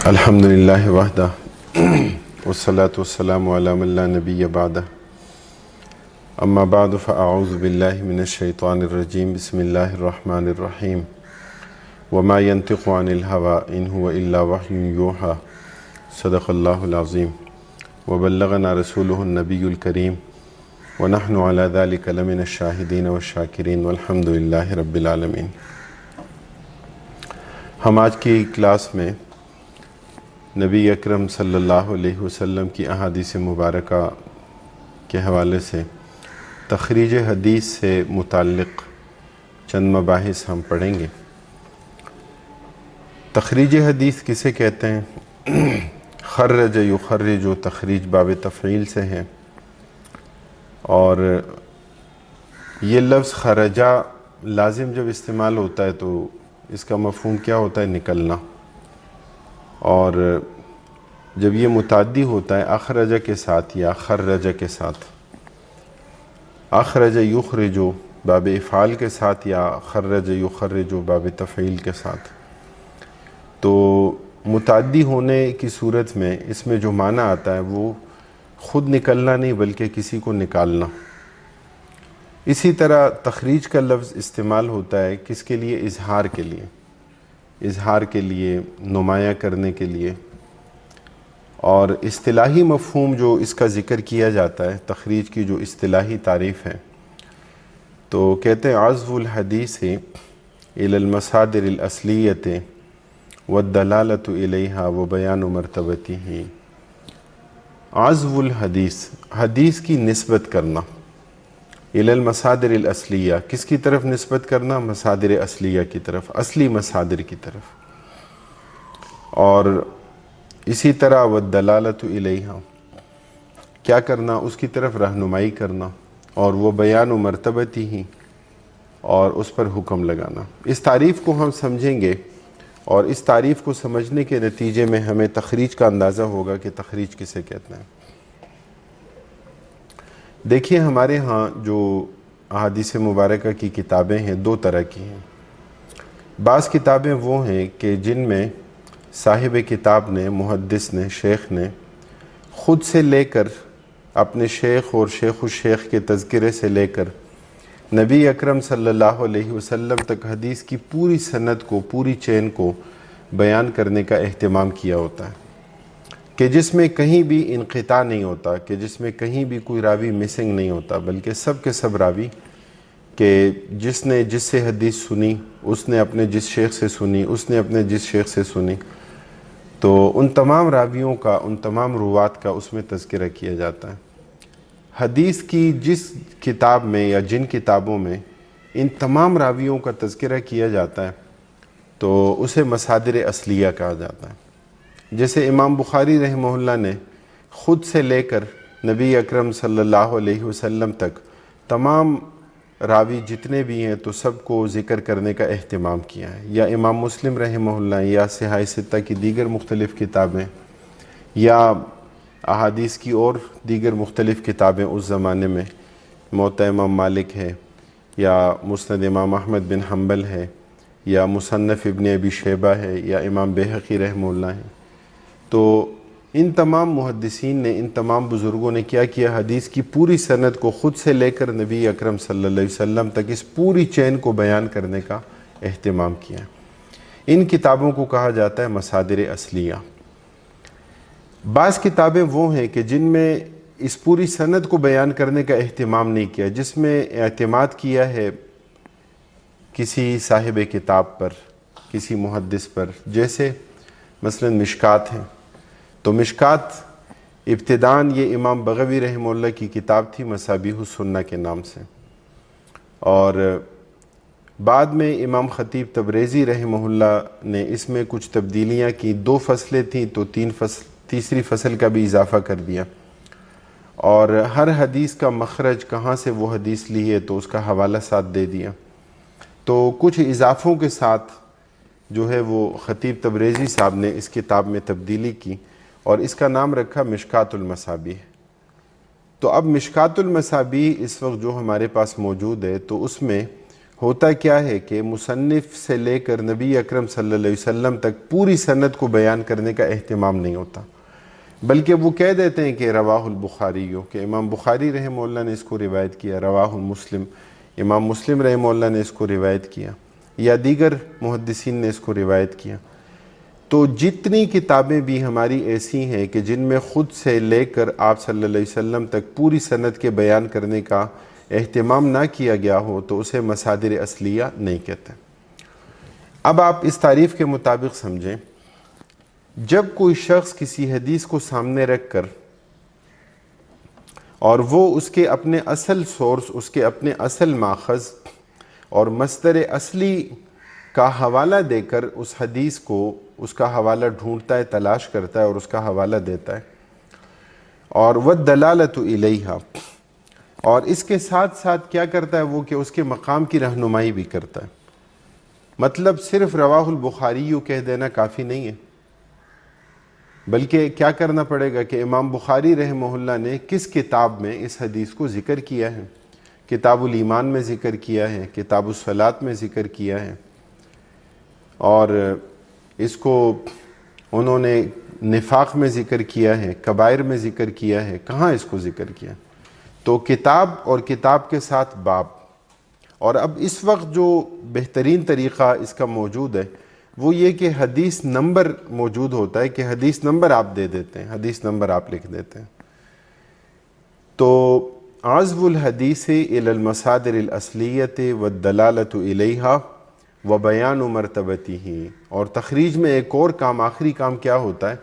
الحمد للہ وحدہ والصلاة والسلام علی من لا نبی بعدہ اما بعد فاعوذ باللہ من الشیطان الرجیم بسم اللہ الرحمن الرحیم وما ينطق عن الهوى ان هو الا وحی یوحى صدق اللہ العظیم وبلغنا رسولہ النبی الکریم ونحن على ذلك لمن الشاہدین والشاکرین والحمد للہ رب العالمین۔ ہم آج کی کلاس میں نبی اکرم صلی اللہ علیہ وسلم کی احادیث مبارکہ کے حوالے سے تخریج حدیث سے متعلق چند مباحث ہم پڑھیں گے۔ تخریج حدیث کسے کہتے ہیں؟ خرج یخرج و تخریج باب تفعیل سے ہے، اور یہ لفظ خرجہ لازم جب استعمال ہوتا ہے تو اس کا مفہوم کیا ہوتا ہے؟ نکلنا۔ اور جب یہ متعدی ہوتا ہے اخرجہ کے ساتھ یا خرجہ کے ساتھ، اخرج یخرجو باب افعال کے ساتھ یا خرج یخرجو باب تفعیل کے ساتھ، تو متعدی ہونے کی صورت میں اس میں جو معنی آتا ہے وہ خود نکلنا نہیں بلکہ کسی کو نکالنا۔ اسی طرح تخریج کا لفظ استعمال ہوتا ہے کس کے لیے؟ اظہار کے لیے، اظہار کے لیے، نمایاں کرنے کے لیے۔ اور اصطلاحی مفہوم جو اس کا ذکر کیا جاتا ہے، تخریج کی جو اصطلاحی تعریف ہے، تو کہتے ہیں عزو الحدیث الی المصادر الاصلیۃ والدلالۃ الیہا وبیان مرتبتہ۔ عزو الحدیث، حدیث کی نسبت کرنا، الی المصادر الاصلیہ، کس کی طرف نسبت کرنا؟ مصادر اصلیہ کی طرف، اصلی مصادر کی طرف۔ اور اسی طرح والدلالۃ الیہا، کیا کرنا؟ اس کی طرف رہنمائی کرنا، اور وہ بیان و مرتبتی ہی، اور اس پر حکم لگانا۔ اس تعریف کو ہم سمجھیں گے، اور اس تعریف کو سمجھنے کے نتیجے میں ہمیں تخریج کا اندازہ ہوگا کہ تخریج کسے کہتے ہیں۔ دیکھیے ہمارے ہاں جو احادیث مبارکہ کی کتابیں ہیں دو طرح کی ہیں۔ بعض کتابیں وہ ہیں کہ جن میں صاحب کتاب نے، محدث نے، شیخ نے خود سے لے کر اپنے شیخ اور شیخ الشیخ کے تذکرے سے لے کر نبی اکرم صلی اللہ علیہ وسلم تک حدیث کی پوری سند کو، پوری چین کو بیان کرنے کا اہتمام کیا ہوتا ہے، کہ جس میں کہیں بھی انقطاع نہیں ہوتا، کہ جس میں کہیں بھی کوئی راوی مسنگ نہیں ہوتا، بلکہ سب کے سب راوی کہ جس نے جس سے حدیث سنی، اس نے اپنے جس شیخ سے سنی، اس نے اپنے جس شیخ سے سنی، تو ان تمام راویوں کا، ان تمام روات کا اس میں تذکرہ کیا جاتا ہے۔ حدیث کی جس کتاب میں یا جن کتابوں میں ان تمام راویوں کا تذکرہ کیا جاتا ہے تو اسے مصادر اصلیہ کہا جاتا ہے۔ جیسے امام بخاری رحمہ اللہ نے خود سے لے کر نبی اکرم صلی اللہ علیہ وسلم تک تمام راوی جتنے بھی ہیں تو سب کو ذکر کرنے کا اہتمام کیا ہے، یا امام مسلم رحمہ اللہ، یا صحاح ستہ کی دیگر مختلف کتابیں، یا احادیث کی اور دیگر مختلف کتابیں اس زمانے میں، موطا امام مالک ہے، یا مسند امام احمد بن حنبل ہے، یا مصنف ابن ابی شیبہ ہے، یا امام بیہقی رحمہ اللہ ہے۔ تو ان تمام محدثین نے، ان تمام بزرگوں نے کیا کیا؟ حدیث کی پوری سند کو خود سے لے کر نبی اکرم صلی اللہ علیہ وسلم تک اس پوری چین کو بیان کرنے کا اہتمام کیا۔ ان کتابوں کو کہا جاتا ہے مصادر اصلیہ۔ بعض کتابیں وہ ہیں کہ جن میں اس پوری سند کو بیان کرنے کا اہتمام نہیں کیا، جس میں اعتماد کیا ہے کسی صاحب کتاب پر، کسی محدث پر، جیسے مثلا مشکات ہیں۔ تو مشکات ابتداً یہ امام بغوی رحمہ اللہ کی کتاب تھی مصابیح السنہ کے نام سے، اور بعد میں امام خطیب تبریزی رحمہ اللہ نے اس میں کچھ تبدیلیاں کی، 2 فصلیں تھیں تو تیسری فصل کا بھی اضافہ کر دیا، اور ہر حدیث کا مخرج، کہاں سے وہ حدیث لی ہے تو اس کا حوالہ ساتھ دے دیا۔ تو کچھ اضافوں کے ساتھ جو ہے وہ خطیب تبریزی صاحب نے اس کتاب میں تبدیلی کی، اور اس کا نام رکھا مشکات المصابیح۔ تو اب مشکات المصابیح اس وقت جو ہمارے پاس موجود ہے تو اس میں ہوتا کیا ہے کہ مصنف سے لے کر نبی اکرم صلی اللہ علیہ وسلم تک پوری سند کو بیان کرنے کا اہتمام نہیں ہوتا، بلکہ وہ کہہ دیتے ہیں کہ رواہ البخاری، کہ امام بخاری رحمہ اللہ نے اس کو روایت کیا، رواہ مسلم، امام مسلم رحمہ اللہ نے اس کو روایت کیا، یا دیگر محدثین نے اس کو روایت کیا۔ تو جتنی کتابیں بھی ہماری ایسی ہیں کہ جن میں خود سے لے کر آپ صلی اللہ علیہ وسلم تک پوری سند کے بیان کرنے کا اہتمام نہ کیا گیا ہو تو اسے مصادر اصلیہ نہیں کہتے۔ اب آپ اس تعریف کے مطابق سمجھیں، جب کوئی شخص کسی حدیث کو سامنے رکھ کر اور وہ اس کے اپنے اصل سورس، اس کے اپنے اصل ماخذ اور مصدر اصلی کا حوالہ دے کر اس حدیث کو، اس کا حوالہ ڈھونڈتا ہے، تلاش کرتا ہے اور اس کا حوالہ دیتا ہے، اور وَالدَّلَالَةُ إِلَيْهَا، اور اس کے ساتھ ساتھ کیا کرتا ہے وہ کہ اس کے مقام کی رہنمائی بھی کرتا ہے۔ مطلب صرف رواہ البخاری کہہ دینا کافی نہیں ہے، بلکہ کیا کرنا پڑے گا کہ امام بخاری رحمہ اللہ نے کس کتاب میں اس حدیث کو ذکر کیا ہے، کتاب الایمان میں ذکر کیا ہے، کتاب الصلاۃ میں ذکر کیا ہے، اور اس کو انہوں نے نفاق میں ذکر کیا ہے، کبائر میں ذکر کیا ہے، کہاں اس کو ذکر کیا۔ تو کتاب اور کتاب کے ساتھ باب، اور اب اس وقت جو بہترین طریقہ اس کا موجود ہے وہ یہ کہ حدیث نمبر موجود ہوتا ہے، کہ حدیث نمبر آپ دے دیتے ہیں، حدیث نمبر آپ لکھ دیتے ہیں۔ تو عزو الحدیث الی المصادر الاصلیۃ والدلالۃ الیہا وبیان مرتبتہ، اور تخریج میں ایک اور کام، آخری کام کیا ہوتا ہے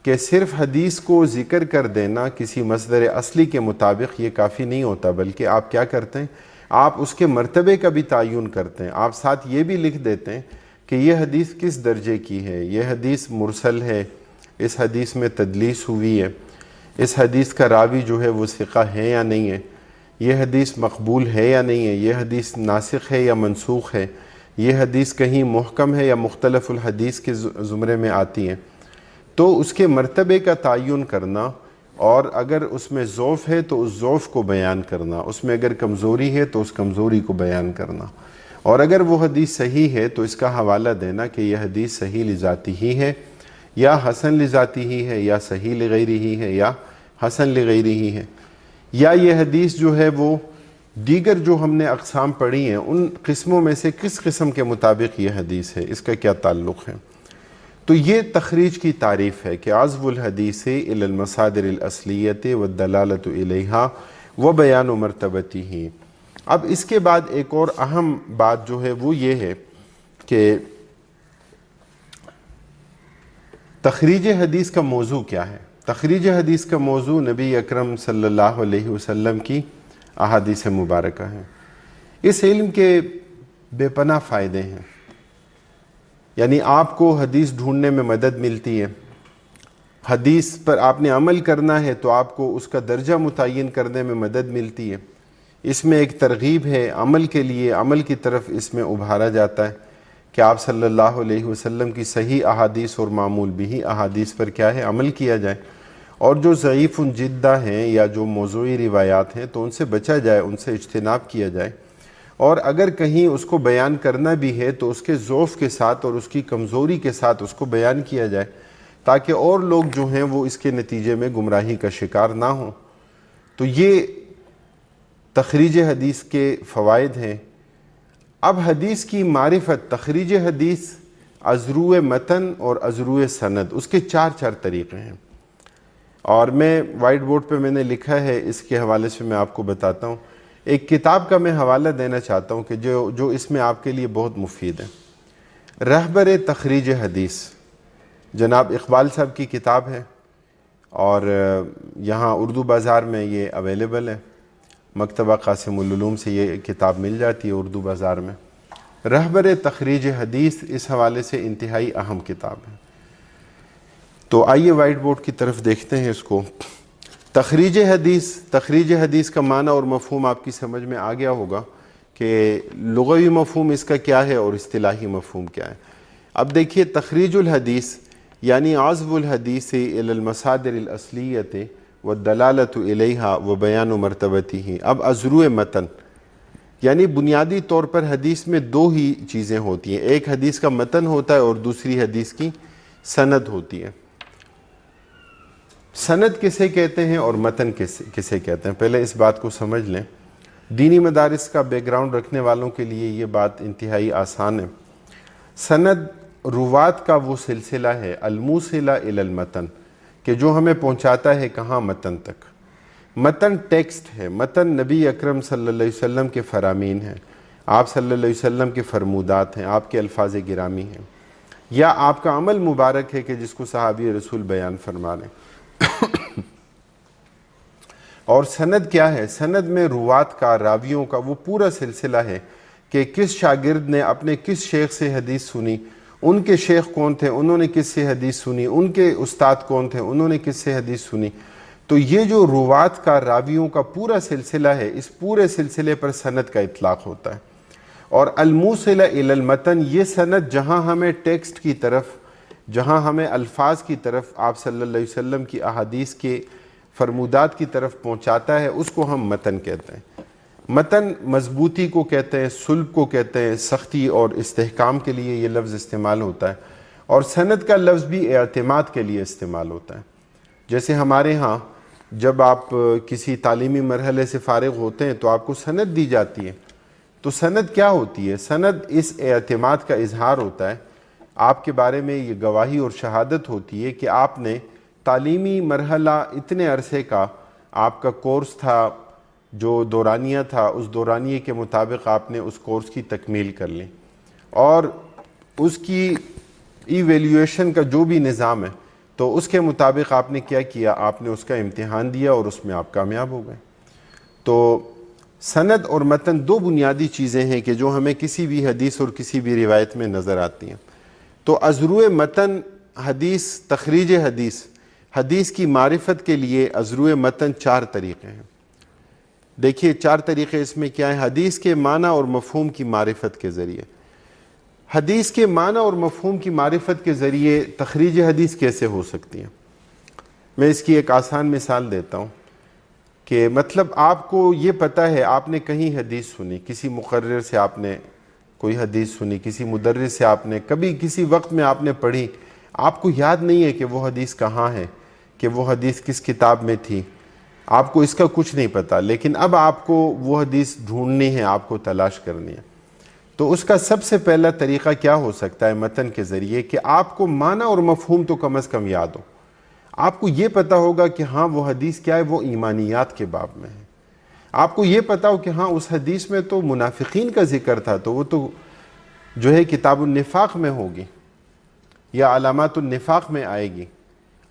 کہ صرف حدیث کو ذکر کر دینا کسی مصدر اصلی کے مطابق یہ کافی نہیں ہوتا، بلکہ آپ کیا کرتے ہیں، آپ اس کے مرتبے کا بھی تعین کرتے ہیں۔ آپ ساتھ یہ بھی لکھ دیتے ہیں کہ یہ حدیث کس درجے کی ہے، یہ حدیث مرسل ہے، اس حدیث میں تدلیس ہوئی ہے، اس حدیث کا راوی جو ہے وہ ثقہ ہے یا نہیں ہے، یہ حدیث مقبول ہے یا نہیں ہے، یہ حدیث ناسخ ہے یا منسوخ ہے، یہ حدیث کہیں محکم ہے یا مختلف الحدیث کے زمرے میں آتی ہے۔ تو اس کے مرتبے کا تعین کرنا، اور اگر اس میں ضعف ہے تو اس ضعف کو بیان کرنا، اس میں اگر کمزوری ہے تو اس کمزوری کو بیان کرنا، اور اگر وہ حدیث صحیح ہے تو اس کا حوالہ دینا کہ یہ حدیث صحیح لذاتی ہی ہے یا حسن لذاتی ہی ہے یا صحیح لغیری ہی ہے یا حسن لغیری ہی ہے، یا یہ حدیث جو ہے وہ دیگر جو ہم نے اقسام پڑھی ہیں ان قسموں میں سے کس قسم کے مطابق یہ حدیث ہے، اس کا کیا تعلق ہے۔ تو یہ تخریج کی تعریف ہے کہ عزو الحدیث الی المصادر الاصلیۃ والدلالۃ الیہا وبیان مرتبتہ۔ اب اس کے بعد ایک اور اہم بات جو ہے وہ یہ ہے کہ تخریج حدیث کا موضوع کیا ہے۔ تخریج حدیث کا موضوع نبی اکرم صلی اللہ علیہ وسلم کی احادیث مبارکہ ہیں۔ اس علم کے بے پناہ فائدے ہیں، یعنی آپ کو حدیث ڈھونڈنے میں مدد ملتی ہے، حدیث پر آپ نے عمل کرنا ہے تو آپ کو اس کا درجہ متعین کرنے میں مدد ملتی ہے، اس میں ایک ترغیب ہے عمل کے لیے، عمل کی طرف اس میں ابھارا جاتا ہے کہ آپ صلی اللہ علیہ وسلم کی صحیح احادیث اور معمول بھی احادیث پر کیا ہے، عمل کیا جائے، اور جو ضعیف جدہ ہیں یا جو موضوعی روایات ہیں تو ان سے بچا جائے، ان سے اجتناب کیا جائے، اور اگر کہیں اس کو بیان کرنا بھی ہے تو اس کے ضعف کے ساتھ اور اس کی کمزوری کے ساتھ اس کو بیان کیا جائے، تاکہ اور لوگ جو ہیں وہ اس کے نتیجے میں گمراہی کا شکار نہ ہوں۔ تو یہ تخریج حدیث کے فوائد ہیں۔ اب حدیث کی معرفت، تخریج حدیث ازروع متن اور ازروع سند، اس کے چار طریقے ہیں، اور میں وائٹ بورڈ پہ میں نے لکھا ہے، اس کے حوالے سے میں آپ کو بتاتا ہوں۔ ایک کتاب کا میں حوالہ دینا چاہتا ہوں کہ جو اس میں آپ کے لیے بہت مفید ہے، رہبر تخریج حدیث، جناب اقبال صاحب کی کتاب ہے، اور یہاں اردو بازار میں یہ اویلیبل ہے، مکتبہ قاسم العلوم سے یہ کتاب مل جاتی ہے اردو بازار میں۔ رہبر تخریج حدیث اس حوالے سے انتہائی اہم کتاب ہے۔ تو آئیے وائٹ بورڈ کی طرف دیکھتے ہیں اس کو۔ تخریج حدیث کا معنی اور مفہوم آپ کی سمجھ میں آ گیا ہوگا کہ لغوی مفہوم اس کا کیا ہے اور اصطلاحی مفہوم کیا ہے۔ اب دیکھیے، تخریج الحدیث یعنی عزو الحدیث الی المصادر الاصلیۃ والدلالۃ الیہا وبیان مرتبتہ۔ اب ازروع متن، یعنی بنیادی طور پر حدیث میں دو ہی چیزیں ہوتی ہیں، ایک حدیث کا متن ہوتا ہے اور دوسری حدیث کی سند ہوتی ہے۔ سند کسے کہتے ہیں اور متن کسے کہتے ہیں، پہلے اس بات کو سمجھ لیں۔ دینی مدارس کا بیک گراؤنڈ رکھنے والوں کے لیے یہ بات انتہائی آسان ہے۔ سند روات کا وہ سلسلہ ہے، الموصلہ الی المتن، کہ جو ہمیں پہنچاتا ہے کہاں؟ متن تک۔ متن ٹیکسٹ ہے، متن نبی اکرم صلی اللہ علیہ وسلم کے فرامین ہیں، آپ صلی اللہ علیہ وسلم کے فرمودات ہیں، آپ کے الفاظ گرامی ہیں، یا آپ کا عمل مبارک ہے کہ جس کو صحابی رسول بیان فرما رہے ہیں۔ اور سند کیا ہے؟ سند میں روات کا، راویوں کا وہ پورا سلسلہ ہے کہ کس شاگرد نے اپنے کس شیخ سے حدیث سنی، ان کے شیخ کون تھے، انہوں نے کس سے حدیث سنی، ان کے استاد کون تھے، انہوں نے کس سے حدیث سنی۔ تو یہ جو روات کا، راویوں کا پورا سلسلہ ہے، اس پورے سلسلے پر سند کا اطلاق ہوتا ہے۔ اور الموصلہ الی المتن، یہ سند جہاں ہمیں ٹیکسٹ کی طرف، جہاں ہمیں الفاظ کی طرف، آپ صلی اللہ علیہ وسلم کی احادیث کے فرمودات کی طرف پہنچاتا ہے، اس کو ہم متن کہتے ہیں۔ متن مضبوطی کو کہتے ہیں، صلب کو کہتے ہیں، سختی اور استحکام کے لیے یہ لفظ استعمال ہوتا ہے۔ اور سند کا لفظ بھی اعتماد کے لیے استعمال ہوتا ہے۔ جیسے ہمارے ہاں جب آپ کسی تعلیمی مرحلے سے فارغ ہوتے ہیں تو آپ کو سند دی جاتی ہے۔ تو سند کیا ہوتی ہے؟ سند اس اعتماد کا اظہار ہوتا ہے، آپ کے بارے میں یہ گواہی اور شہادت ہوتی ہے کہ آپ نے تعلیمی مرحلہ اتنے عرصے کا آپ کا کورس تھا، جو دورانیہ تھا، اس دورانیے کے مطابق آپ نے اس کورس کی تکمیل کر لی، اور اس کی ایویلیویشن کا جو بھی نظام ہے تو اس کے مطابق آپ نے کیا کیا؟ آپ نے اس کا امتحان دیا اور اس میں آپ کامیاب ہو گئے۔ تو سند اور متن دو بنیادی چیزیں ہیں کہ جو ہمیں کسی بھی حدیث اور کسی بھی روایت میں نظر آتی ہیں۔ تو ازروع متن حدیث، تخریج حدیث، حدیث کی معرفت کے لیے ازروع متن چار طریقے ہیں۔ دیکھیے چار طریقے اس میں کیا ہیں؟ حدیث کے معنی اور مفہوم کی معرفت کے ذریعے، حدیث کے معنی اور مفہوم کی معرفت کے ذریعے تخریج حدیث کیسے ہو سکتی ہے؟ میں اس کی ایک آسان مثال دیتا ہوں کہ مطلب آپ کو یہ پتہ ہے، آپ نے کہیں حدیث سنی، کسی مقرر سے آپ نے کوئی حدیث سنی، کسی مدرس سے آپ نے کبھی کسی وقت میں آپ نے پڑھی، آپ کو یاد نہیں ہے کہ وہ حدیث کہاں ہے، کہ وہ حدیث کس کتاب میں تھی، آپ کو اس کا کچھ نہیں پتہ، لیکن اب آپ کو وہ حدیث ڈھونڈنی ہے، آپ کو تلاش کرنی ہے۔ تو اس کا سب سے پہلا طریقہ کیا ہو سکتا ہے متن کے ذریعے؟ کہ آپ کو معنی اور مفہوم تو کم از کم یاد ہو، آپ کو یہ پتہ ہوگا کہ ہاں وہ حدیث کیا ہے، وہ ایمانیات کے باب میں ہے، آپ کو یہ پتہ ہو کہ ہاں اس حدیث میں تو منافقین کا ذکر تھا، تو وہ تو جو ہے کتاب النفاق میں ہوگی یا علامات النفاق میں آئے گی۔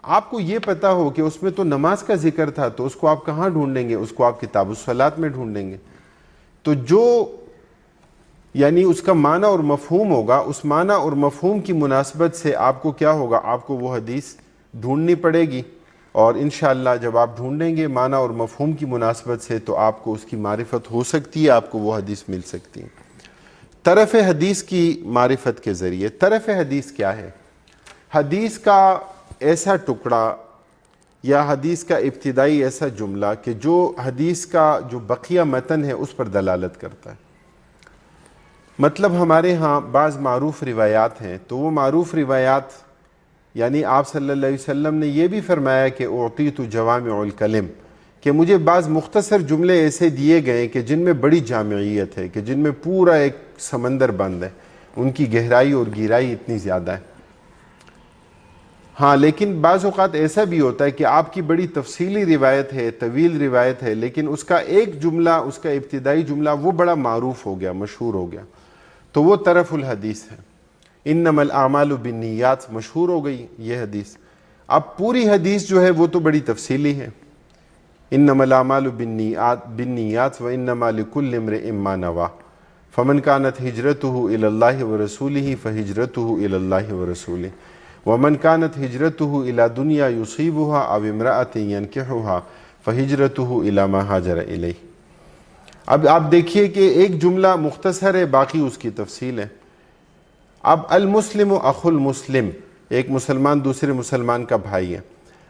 آپ کو یہ پتہ ہو کہ اس میں تو نماز کا ذکر تھا، تو اس کو آپ کہاں ڈھونڈیں گے؟ اس کو آپ کتاب الصلاۃ میں ڈھونڈیں گے۔ تو جو یعنی اس کا معنی اور مفہوم ہوگا، اس معنی اور مفہوم کی مناسبت سے آپ کو کیا ہوگا؟ آپ کو وہ حدیث ڈھونڈنی پڑے گی، اور انشاءاللہ جب آپ ڈھونڈیں گے معنی اور مفہوم کی مناسبت سے تو آپ کو اس کی معرفت ہو سکتی ہے، آپ کو وہ حدیث مل سکتی ہے۔ طرف حدیث کی معرفت کے ذریعے، طرف حدیث کیا ہے؟ حدیث کا ایسا ٹکڑا یا حدیث کا ابتدائی ایسا جملہ کہ جو حدیث کا جو بقیہ متن ہے اس پر دلالت کرتا ہے۔ مطلب ہمارے ہاں بعض معروف روایات ہیں، تو وہ معروف روایات یعنی آپ صلی اللہ علیہ وسلم نے یہ بھی فرمایا کہ اعطیت جوامع الکلم، کہ مجھے بعض مختصر جملے ایسے دیے گئے کہ جن میں بڑی جامعیت ہے، کہ جن میں پورا ایک سمندر بند ہے، ان کی گہرائی اور گہرائی اتنی زیادہ ہے۔ ہاں لیکن بعض اوقات ایسا بھی ہوتا ہے کہ آپ کی بڑی تفصیلی روایت ہے، طویل روایت ہے، لیکن اس کا ایک جملہ، اس کا ابتدائی جملہ وہ بڑا معروف ہو گیا، مشہور ہو گیا، تو وہ طرف الحدیث ہے۔ انما الاعمال بالنیات مشہور ہو گئی یہ حدیث۔ اب پوری حدیث جو ہے وہ تو بڑی تفصیلی ہے، انما الاعمال بالنیات وانما لکل امرئ ما نوى فمن كانت هجرته الى الله ورسوله فهجرته الى الله ورسوله ومن كانت هجرته الى دنیا يصيبها او امرأة ينكحها فهجرته الى ما هاجر الیہ۔ اب آپ دیکھیے کہ ایک جملہ مختصر ہے، باقی اس کی تفصیل ہے۔ اب المسلم اخو المسلم، ایک مسلمان دوسرے مسلمان کا بھائی ہے۔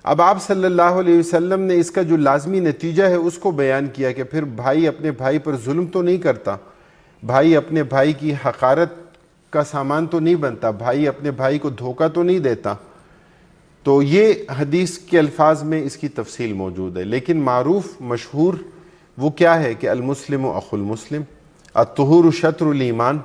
اب آپ صلی اللہ علیہ وسلم نے اس کا جو لازمی نتیجہ ہے اس کو بیان کیا کہ پھر بھائی اپنے بھائی پر ظلم تو نہیں کرتا، بھائی اپنے بھائی کی حقارت کا سامان تو نہیں بنتا، بھائی اپنے بھائی کو دھوکہ تو نہیں دیتا. تو یہ حدیث کے الفاظ میں اس کی تفصیل موجود ہے، لیکن معروف مشہور وہ کیا ہے کہ المسلم اخو المسلم، الطہور شطر الایمان.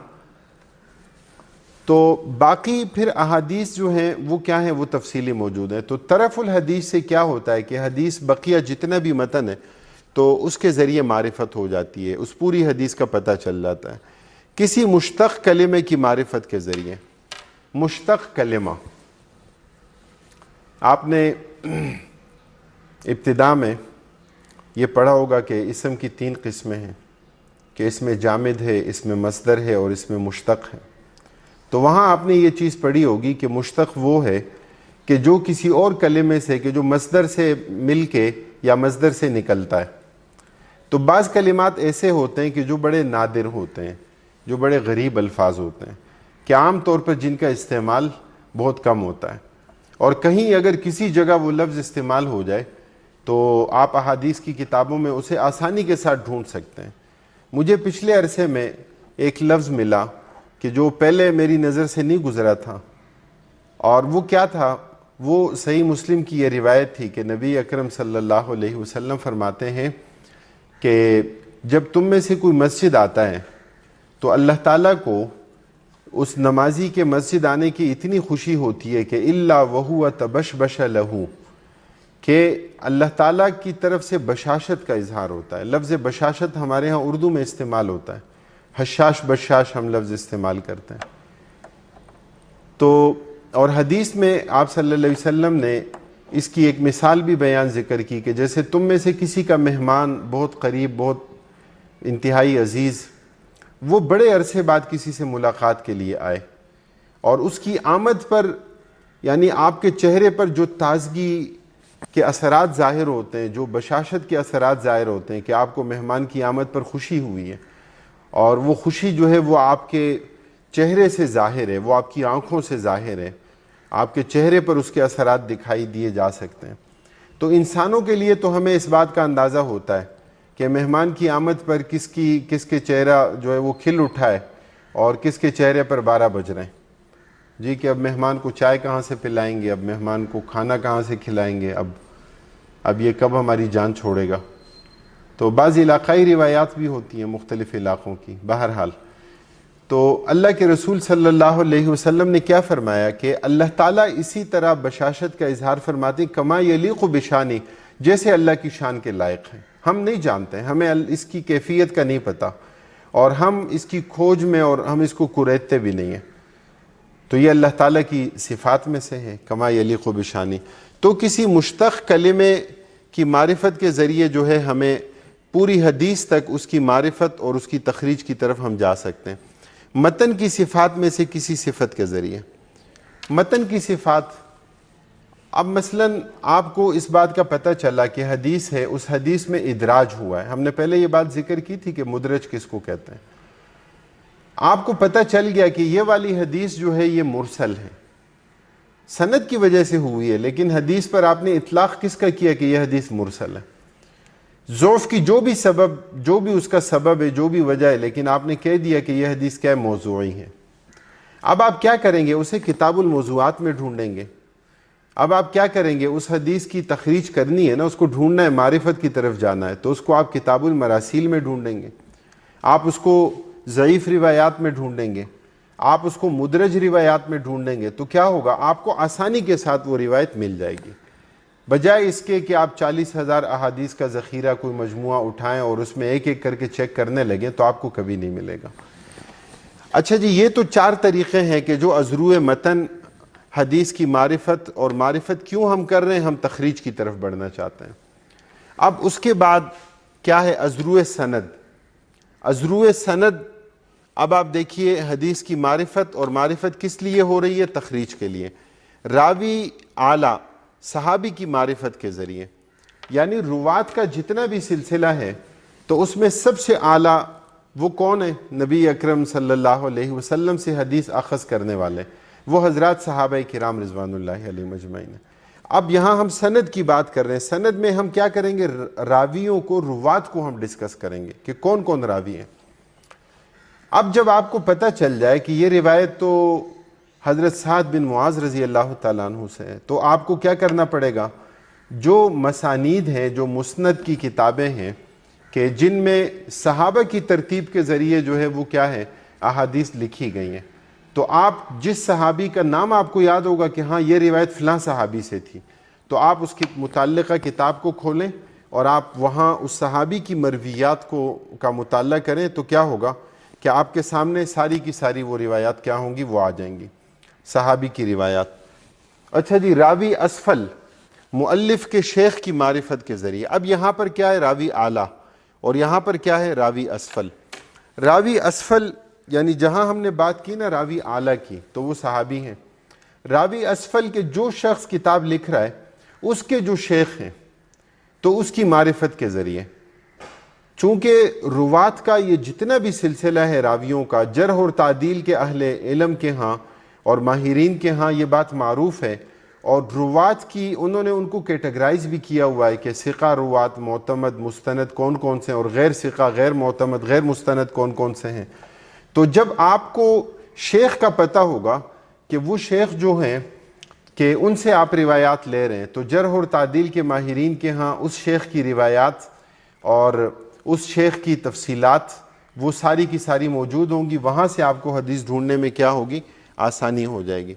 تو باقی پھر احادیث جو ہیں وہ کیا ہیں، وہ تفصیلی موجود ہیں. تو طرف الحدیث سے کیا ہوتا ہے کہ حدیث بقیہ جتنا بھی متن ہے تو اس کے ذریعے معرفت ہو جاتی ہے، اس پوری حدیث کا پتہ چل جاتا ہے. کسی مشتق کلمے کی معرفت کے ذریعے. مشتق کلمہ آپ نے ابتدا میں یہ پڑھا ہوگا کہ اسم کی 3 قسمیں ہیں، کہ اس میں جامد ہے، اس میں مصدر ہے اور اس میں مشتق ہے. تو وہاں آپ نے یہ چیز پڑھی ہوگی کہ مشتق وہ ہے کہ جو کسی اور کلمے سے، کہ جو مصدر سے مل کے یا مصدر سے نکلتا ہے. تو بعض کلمات ایسے ہوتے ہیں کہ جو بڑے نادر ہوتے ہیں، جو بڑے غریب الفاظ ہوتے ہیں، کہ عام طور پر جن کا استعمال بہت کم ہوتا ہے، اور کہیں اگر کسی جگہ وہ لفظ استعمال ہو جائے تو آپ احادیث کی کتابوں میں اسے آسانی کے ساتھ ڈھونڈ سکتے ہیں. مجھے پچھلے عرصے میں ایک لفظ ملا کہ جو پہلے میری نظر سے نہیں گزرا تھا، اور وہ کیا تھا، وہ صحیح مسلم کی یہ روایت تھی کہ نبی اکرم صلی اللہ علیہ وسلم فرماتے ہیں کہ جب تم میں سے کوئی مسجد آتا ہے تو اللہ تعالیٰ کو اس نمازی کے مسجد آنے کی اتنی خوشی ہوتی ہے کہ الا وہو تبشبش لہو، کہ اللہ تعالیٰ کی طرف سے بشاشت کا اظہار ہوتا ہے. لفظ بشاشت ہمارے ہاں اردو میں استعمال ہوتا ہے، حشاش بشاش ہم لفظ استعمال کرتے ہیں. تو اور حدیث میں آپ صلی اللہ علیہ وسلم نے اس کی ایک مثال بھی بیان ذکر کی کہ جیسے تم میں سے کسی کا مہمان بہت قریب، بہت انتہائی عزیز، وہ بڑے عرصے بعد کسی سے ملاقات کے لیے آئے، اور اس کی آمد پر یعنی آپ کے چہرے پر جو تازگی کے اثرات ظاہر ہوتے ہیں، جو بشاشت کے اثرات ظاہر ہوتے ہیں کہ آپ کو مہمان کی آمد پر خوشی ہوئی ہے، اور وہ خوشی جو ہے وہ آپ کے چہرے سے ظاہر ہے، وہ آپ کی آنکھوں سے ظاہر ہے، آپ کے چہرے پر اس کے اثرات دکھائی دیے جا سکتے ہیں. تو انسانوں کے لیے تو ہمیں اس بات کا اندازہ ہوتا ہے کہ مہمان کی آمد پر کس کے چہرہ جو ہے وہ کھل اٹھا ہے اور کس کے چہرے پر 12 بج رہے ہیں. جی کہ اب مہمان کو چائے کہاں سے پلائیں گے، اب مہمان کو کھانا کہاں سے کھلائیں گے، اب یہ کب ہماری جان چھوڑے گا. تو بعض علاقائی روایات بھی ہوتی ہیں مختلف علاقوں کی. بہرحال تو اللہ کے رسول صلی اللہ علیہ وسلم نے کیا فرمایا کہ اللہ تعالیٰ اسی طرح بشاشت کا اظہار فرماتے ہیں کما یلیق بشانی، جیسے اللہ کی شان کے لائق ہیں. ہم نہیں جانتے، ہمیں اس کی کیفیت کا نہیں پتہ، اور ہم اس کی کھوج میں اور ہم اس کو کریدتے بھی نہیں ہیں. تو یہ اللہ تعالیٰ کی صفات میں سے ہے کما یلیق بشانی. تو کسی مشتق کلمے کی معرفت کے ذریعے جو ہے ہمیں پوری حدیث تک اس کی معرفت اور اس کی تخریج کی طرف ہم جا سکتے ہیں. متن کی صفات میں سے کسی صفت کے ذریعے. متن کی صفات، اب مثلا آپ کو اس بات کا پتہ چلا کہ حدیث ہے، اس حدیث میں ادراج ہوا ہے. ہم نے پہلے یہ بات ذکر کی تھی کہ مدرج کس کو کہتے ہیں. آپ کو پتہ چل گیا کہ یہ والی حدیث جو ہے یہ مرسل ہے، سند کی وجہ سے ہوئی ہے، لیکن حدیث پر آپ نے اطلاق کس کا کیا کہ یہ حدیث مرسل ہے. ضعف کی جو بھی اس کا سبب ہے، جو بھی وجہ ہے، لیکن آپ نے کہہ دیا کہ یہ حدیث کیا موضوعی ہے. اب آپ کیا کریں گے؟ اسے کتاب الموضوعات میں ڈھونڈیں گے. اب آپ کیا کریں گے؟ اس حدیث کی تخریج کرنی ہے نا، اس کو ڈھونڈنا ہے، معرفت کی طرف جانا ہے، تو اس کو آپ کتاب المراسیل میں ڈھونڈیں گے، آپ اس کو ضعیف روایات میں ڈھونڈیں گے، آپ اس کو مدرج روایات میں ڈھونڈیں گے. تو کیا ہوگا؟ آپ کو آسانی کے ساتھ وہ روایت مل جائے گی، بجائے اس کے کہ آپ 40,000 احادیث کا ذخیرہ کوئی مجموعہ اٹھائیں اور اس میں ایک ایک کر کے چیک کرنے لگیں تو آپ کو کبھی نہیں ملے گا. اچھا جی، یہ تو 4 طریقے ہیں کہ جو ازروع متن حدیث کی معرفت، اور معرفت کیوں ہم کر رہے ہیں؟ ہم تخریج کی طرف بڑھنا چاہتے ہیں. اب اس کے بعد کیا ہے؟ ازروع سند. ازروع سند، اب آپ دیکھیے حدیث کی معرفت، اور معرفت کس لیے ہو رہی ہے؟ تخریج کے لیے. راوی اعلیٰ صحابی کی معرفت کے ذریعے، یعنی روات کا جتنا بھی سلسلہ ہے تو اس میں سب سے اعلیٰ وہ کون ہے؟ نبی اکرم صلی اللہ علیہ وسلم سے حدیث اخذ کرنے والے، وہ حضرات صحابہ کرام رضوان اللہ علیہم اجمعین. اب یہاں ہم سند کی بات کر رہے ہیں، سند میں ہم کیا کریں گے؟ راویوں کو، روات کو ہم ڈسکس کریں گے کہ کون کون راوی ہیں۔ اب جب آپ کو پتہ چل جائے کہ یہ روایت تو حضرت سعد بن معاذ رضی اللہ تعالیٰ عنہ سے ہے، تو آپ کو کیا کرنا پڑے گا؟ جو مسانید ہیں، جو مسند کی کتابیں ہیں کہ جن میں صحابہ کی ترتیب کے ذریعے جو ہے وہ کیا ہے، احادیث لکھی گئی ہیں، تو آپ جس صحابی کا نام آپ کو یاد ہوگا کہ ہاں یہ روایت فلاں صحابی سے تھی، تو آپ اس کی متعلقہ کتاب کو کھولیں اور آپ وہاں اس صحابی کی مرویات کا مطالعہ کریں، تو کیا ہوگا کہ آپ کے سامنے ساری کی ساری وہ روایات کیا ہوں گی، وہ آ جائیں گی، صحابی کی روایات۔ اچھا جی، راوی اسفل، مؤلف کے شیخ کی معرفت کے ذریعے۔ اب یہاں پر کیا ہے؟ راوی اعلیٰ، اور یہاں پر کیا ہے؟ راوی اسفل۔ راوی اسفل یعنی جہاں ہم نے بات کی نا راوی اعلیٰ کی، تو وہ صحابی ہیں۔ راوی اسفل کے جو شخص کتاب لکھ رہا ہے اس کے جو شیخ ہیں، تو اس کی معرفت کے ذریعے، چونکہ روات کا یہ جتنا بھی سلسلہ ہے راویوں کا، جرح اور تعدیل کے اہل علم کے ہاں اور ماہرین کے ہاں یہ بات معروف ہے، اور روات کی انہوں نے ان کو کیٹیگرائز بھی کیا ہوا ہے کہ ثقہ روات، معتمد، مستند کون کون سے ہیں، اور غیر ثقہ، غیر معتمد، غیر مستند کون کون سے ہیں۔ تو جب آپ کو شیخ کا پتہ ہوگا کہ وہ شیخ جو ہیں کہ ان سے آپ روایات لے رہے ہیں، تو جرح اور تعدیل کے ماہرین کے ہاں اس شیخ کی روایات اور اس شیخ کی تفصیلات وہ ساری کی ساری موجود ہوں گی، وہاں سے آپ کو حدیث ڈھونڈنے میں کیا ہوگی؟ آسانی ہو جائے گی۔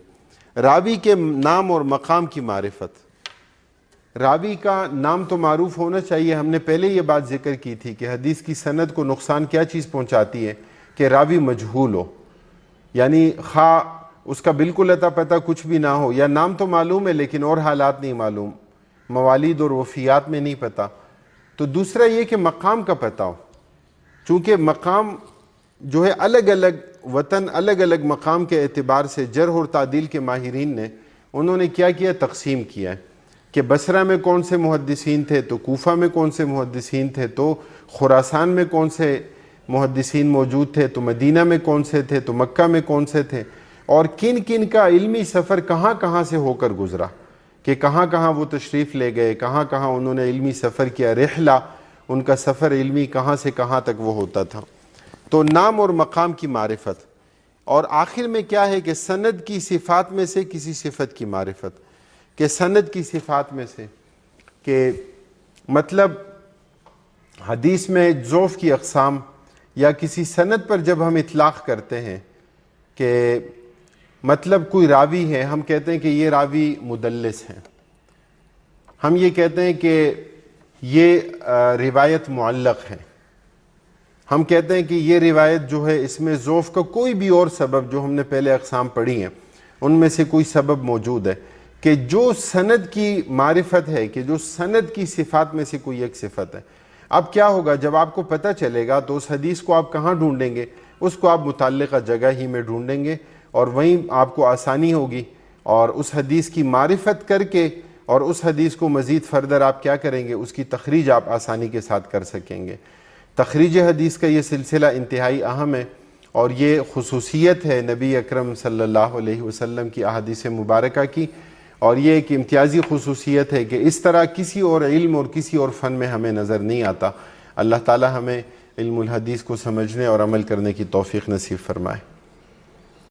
راوی کے نام اور مقام کی معرفت، راوی کا نام تو معروف ہونا چاہیے۔ ہم نے پہلے یہ بات ذکر کی تھی کہ حدیث کی سند کو نقصان کیا چیز پہنچاتی ہے؟ کہ راوی مجہول ہو، یعنی خواہ اس کا بالکل اتا پتہ کچھ بھی نہ ہو، یا نام تو معلوم ہے لیکن اور حالات نہیں معلوم، موالید اور وفیات میں نہیں پتہ۔ تو دوسرا یہ کہ مقام کا پتہ ہو، چونکہ مقام جو ہے الگ الگ وطن، الگ الگ مقام کے اعتبار سے جرح اور تعدیل کے ماہرین نے انہوں نے کیا کیا؟ تقسیم کیا ہے کہ بصرہ میں کون سے محدثین تھے، تو کوفہ میں کون سے محدثین تھے، تو خراسان میں کون سے محدثین موجود تھے، تو مدینہ میں کون سے تھے، تو مکہ میں کون سے تھے، اور کن کن کا علمی سفر کہاں کہاں سے ہو کر گزرا، کہ کہاں کہاں وہ تشریف لے گئے، کہاں کہاں انہوں نے علمی سفر کیا، رحلہ ان کا سفر علمی کہاں سے کہاں تک وہ ہوتا تھا۔ تو نام اور مقام کی معرفت، اور آخر میں کیا ہے کہ سند کی صفات میں سے کسی صفت کی معرفت، کہ سند کی صفات میں سے، کہ مطلب حدیث میں ضعف کی اقسام یا کسی سند پر جب ہم اطلاق کرتے ہیں کہ مطلب کوئی راوی ہے، ہم کہتے ہیں کہ یہ راوی مدلس ہے، ہم یہ کہتے ہیں کہ یہ روایت معلق ہے، ہم کہتے ہیں کہ یہ روایت جو ہے اس میں ضعف کا کوئی بھی اور سبب جو ہم نے پہلے اقسام پڑھی ہیں ان میں سے کوئی سبب موجود ہے، کہ جو سند کی معرفت ہے، کہ جو سند کی صفات میں سے کوئی ایک صفت ہے۔ اب کیا ہوگا جب آپ کو پتہ چلے گا تو اس حدیث کو آپ کہاں ڈھونڈیں گے؟ اس کو آپ متعلقہ جگہ ہی میں ڈھونڈیں گے، اور وہیں آپ کو آسانی ہوگی، اور اس حدیث کی معرفت کر کے اور اس حدیث کو مزید فردر آپ کیا کریں گے؟ اس کی تخریج آپ آسانی کے ساتھ کر سکیں گے۔ تخریج حدیث کا یہ سلسلہ انتہائی اہم ہے، اور یہ خصوصیت ہے نبی اکرم صلی اللہ علیہ وسلم کی احادیث مبارکہ کی، اور یہ ایک امتیازی خصوصیت ہے کہ اس طرح کسی اور علم اور کسی اور فن میں ہمیں نظر نہیں آتا۔ اللہ تعالی ہمیں علم الحدیث کو سمجھنے اور عمل کرنے کی توفیق نصیب فرمائے۔